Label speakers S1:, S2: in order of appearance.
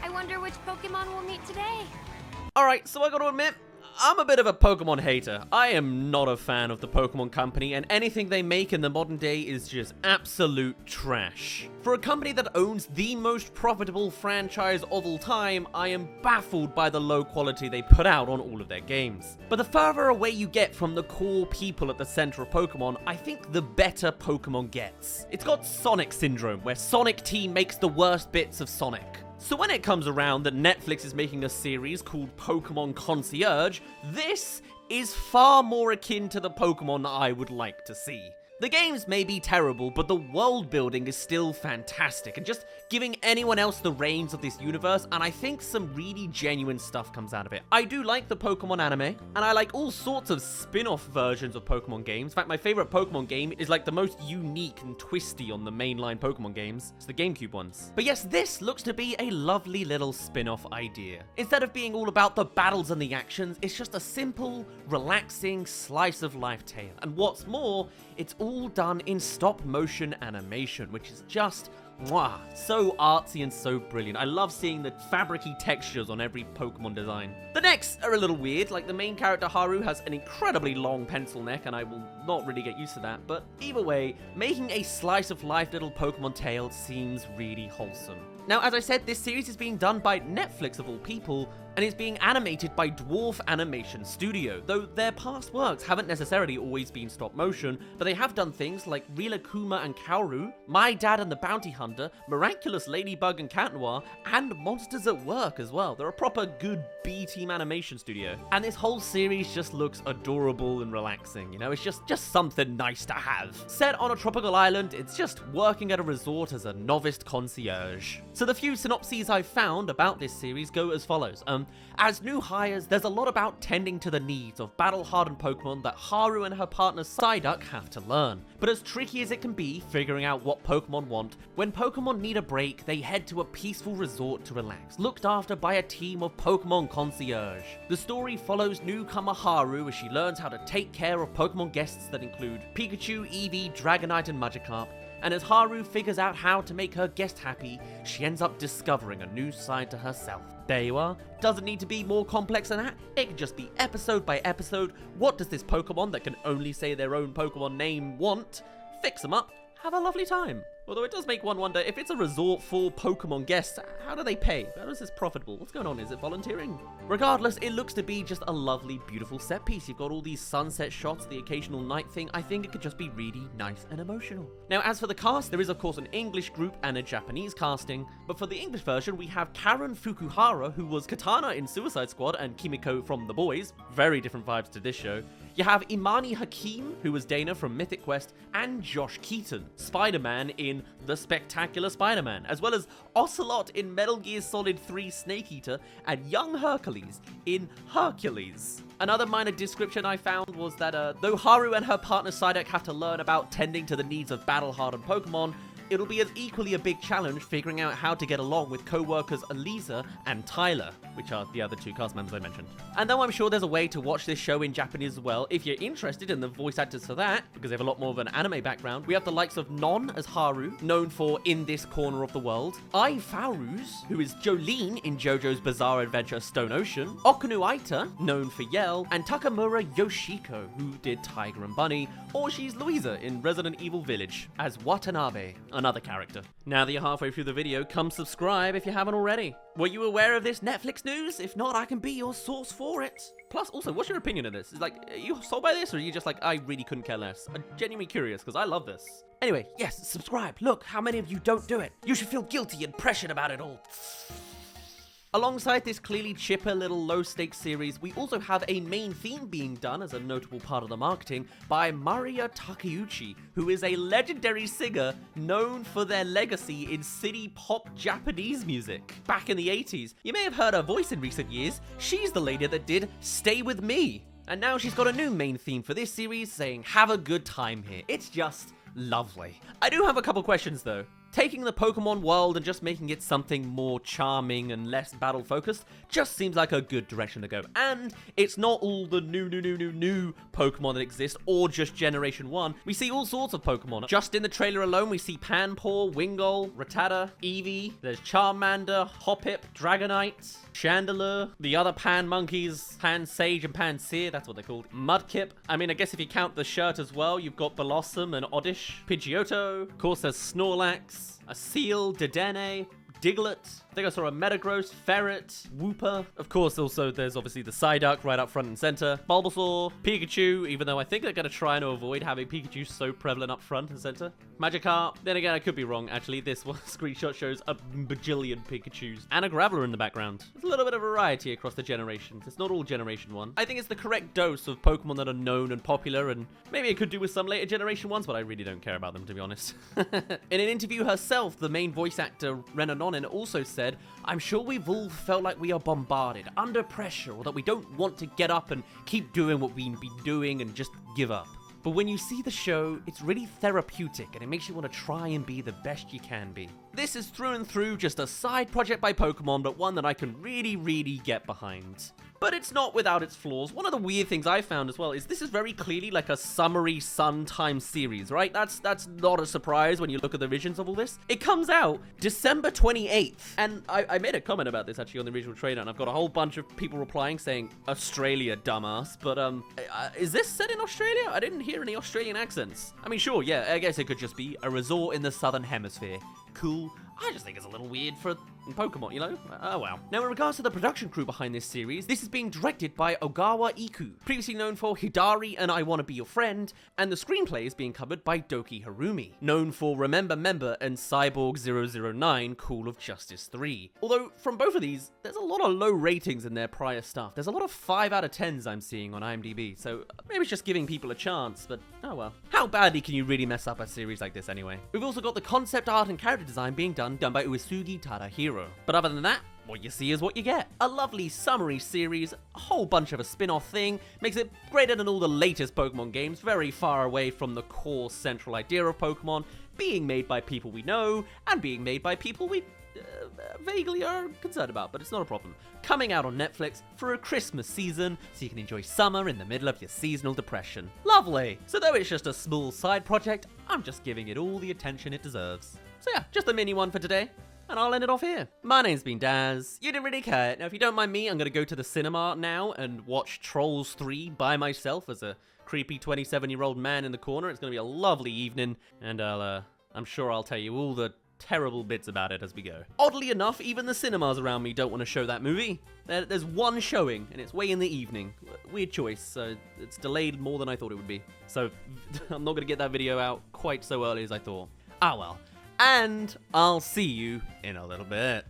S1: I wonder which Pokemon we'll meet today.
S2: Alright, so I gotta admit, I'm a bit of a Pokemon hater. I am not a fan of the Pokemon Company, and anything they make in the modern day is just absolute trash. For a company that owns the most profitable franchise of all time, I am baffled by the low quality they put out on all of their games. But the further away you get from the core people at the center of Pokemon, I think the better Pokemon gets. It's got Sonic Syndrome, where Sonic Team makes the worst bits of Sonic. So when it comes around that Netflix is making a series called Pokemon Concierge, this is far more akin to the Pokemon I would like to see. The games may be terrible, but the world building is still fantastic, and just giving anyone else the reins of this universe, and I think some really genuine stuff comes out of it. I do like the Pokemon anime, and I like all sorts of spin-off versions of Pokemon games. In fact, my favorite Pokemon game is like the most unique and twisty on the mainline Pokemon games. It's the GameCube ones. But yes, this looks to be a lovely little spin-off idea. Instead of being all about the battles and the actions, it's just a simple, relaxing slice of life tale. And what's more, it's all done in stop-motion animation, which is just, mwah, so artsy and so brilliant. I love seeing the fabric-y textures on every Pokemon design. The necks are a little weird, like the main character Haru has an incredibly long pencil neck, and I will not really get used to that, but either way, making a slice-of-life little Pokemon tale seems really wholesome. Now, as I said, this series is being done by Netflix of all people, and is being animated by Dwarf Animation Studio, though their past works haven't necessarily always been stop motion, but they have done things like Rilakkuma and Kaoru, My Dad and the Bounty Hunter, Miraculous Ladybug and Cat Noir, and Monsters at Work as well. They're a proper good B-team animation studio. And this whole series just looks adorable and relaxing, you know? It's just something nice to have. Set on a tropical island, it's just working at a resort as a novice concierge. So the few synopses I've found about this series go as follows. As new hires, there's a lot about tending to the needs of battle-hardened Pokemon that Haru and her partner Psyduck have to learn. But as tricky as it can be figuring out what Pokemon want, when Pokemon need a break, they head to a peaceful resort to relax, looked after by a team of Pokemon Concierge. The story follows newcomer Haru as she learns how to take care of Pokemon guests that include Pikachu, Eevee, Dragonite, and Magikarp. And as Haru figures out how to make her guest happy, she ends up discovering a new side to herself. There you are. Doesn't need to be more complex than that. It can just be episode by episode. What does this Pokemon that can only say their own Pokemon name want? Fix them up. Have a lovely time. Although it does make one wonder, if it's a resort for Pokemon guests, how do they pay? How is this profitable? What's going on? Is it volunteering? Regardless, it looks to be just a lovely, beautiful set piece. You've got all these sunset shots, the occasional night thing. I think it could just be really nice and emotional. Now, as for the cast, there is of course an English group and a Japanese casting. But for the English version, we have Karen Fukuhara, who was Katana in Suicide Squad, and Kimiko from The Boys. Very different vibes to this show. You have Imani Hakim, who was Dana from Mythic Quest, and Josh Keaton, Spider-Man in The Spectacular Spider-Man, as well as Ocelot in Metal Gear Solid 3 Snake Eater, and young Hercules in Hercules. Another minor description I found was that though Haru and her partner Psyduck have to learn about tending to the needs of battle-hardened Pokemon, it'll be as equally a big challenge figuring out how to get along with co-workers Eliza and Tyler, which are the other two cast members I mentioned. And though I'm sure there's a way to watch this show in Japanese as well, if you're interested in the voice actors for that, because they have a lot more of an anime background, we have the likes of Non as Haru, known for In This Corner of the World, Ai Faruz, who is Jolene in JoJo's Bizarre Adventure Stone Ocean, Okunu Aita, known for Yell, and Takamura Yoshiko, who did Tiger and Bunny, or she's Louisa in Resident Evil Village as Watanabe, another character. Now that you're halfway through the video, come subscribe if you haven't already. Were you aware of this Netflix news? If not, I can be your source for it. Plus, also, what's your opinion of this? Is like, are you sold by this, or are you just like, I really couldn't care less? I'm genuinely curious, because I love this. Anyway, yes, subscribe. Look, how many of you don't do it? You should feel guilty and pressured about it all. Alongside this clearly chipper little low-stakes series, we also have a main theme being done as a notable part of the marketing by Maria Takeuchi, who is a legendary singer known for their legacy in city pop Japanese music. Back in the 80s, you may have heard her voice in recent years. She's the lady that did Stay With Me. And now she's got a new main theme for this series saying, have a good time here. It's just lovely. I do have a couple questions though. Taking the Pokemon world and just making it something more charming and less battle-focused just seems like a good direction to go. And it's not all the new Pokemon that exist, or just Generation 1. We see all sorts of Pokemon. Just in the trailer alone, we see Panpour, Wingull, Rattata, Eevee, there's Charmander, Hoppip, Dragonite, Chandelure, the other Pan monkeys, Pansage and Pansear, that's what they're called. Mudkip. I mean, I guess if you count the shirt as well, you've got Blossom and Oddish, Pidgeotto. Of course, there's Snorlax, a Seal, Dedenne, Diglett. I think I saw a Metagross, Ferret, Wooper. Of course, also, there's obviously the Psyduck right up front and center. Bulbasaur, Pikachu, even though I think they're going to try and avoid having Pikachu so prevalent up front and center. Magikarp. Then again, I could be wrong. Actually, this one screenshot shows a bajillion Pikachus. And a Graveler in the background. There's a little bit of variety across the generations. It's not all Generation 1. I think it's the correct dose of Pokemon that are known and popular, and maybe it could do with some later Generation 1s, but I really don't care about them, to be honest. In an interview herself, the main voice actor, Rena Nonin, also said, "I'm sure we've all felt like we are bombarded, under pressure, or that we don't want to get up and keep doing what we've been doing and just give up. But when you see the show, it's really therapeutic and it makes you want to try and be the best you can be. This is through and through just a side project by Pokemon, but one that I can really get behind." But it's not without its flaws. One of the weird things I found as well is this is very clearly like a summary Sun time series, right? That's not a surprise when you look at the visions of all this. It comes out December 28th. And I made a comment about this actually on the original trailer, and I've got a whole bunch of people replying saying, "Australia, dumbass." But is this set in Australia? I didn't hear any Australian accents. I mean, sure, yeah, I guess it could just be a resort in the Southern Hemisphere. Cool. I just think it's a little weird for Pokemon, you know? Oh well. Now, in regards to the production crew behind this series, this is being directed by Ogawa Iku, previously known for Hidari and I Wanna Be Your Friend, and the screenplay is being covered by Doki Harumi, known for Remember Member and Cyborg 009 Call of Justice 3. Although, from both of these, there's a lot of low ratings in their prior stuff. There's a lot of 5 out of 10s I'm seeing on IMDb, so maybe it's just giving people a chance, but oh well. How badly can you really mess up a series like this anyway? We've also got the concept art and character design being done by Uesugi Tadahiro. But other than that, what you see is what you get. A lovely summary series, a whole bunch of a spin-off thing, makes it greater than all the latest Pokemon games, very far away from the core central idea of Pokemon, being made by people we know, and being made by people we vaguely are concerned about, but it's not a problem. Coming out on Netflix for a Christmas season, so you can enjoy summer in the middle of your seasonal depression. Lovely! So though it's just a small side project, I'm just giving it all the attention it deserves. So yeah, just a mini one for today, and I'll end it off here. My name's been Daz. You didn't really care. Now, if you don't mind me, I'm gonna go to the cinema now and watch Trolls 3 by myself as a creepy 27-year-old man in the corner. It's gonna be a lovely evening, and I'm sure I'll tell you all the terrible bits about it as we go. Oddly enough, even the cinemas around me don't want to show that movie. There's one showing, and it's way in the evening. Weird choice, so it's delayed more than I thought it would be. So I'm not gonna get that video out quite so early as I thought. Ah well. And I'll see you in a little bit.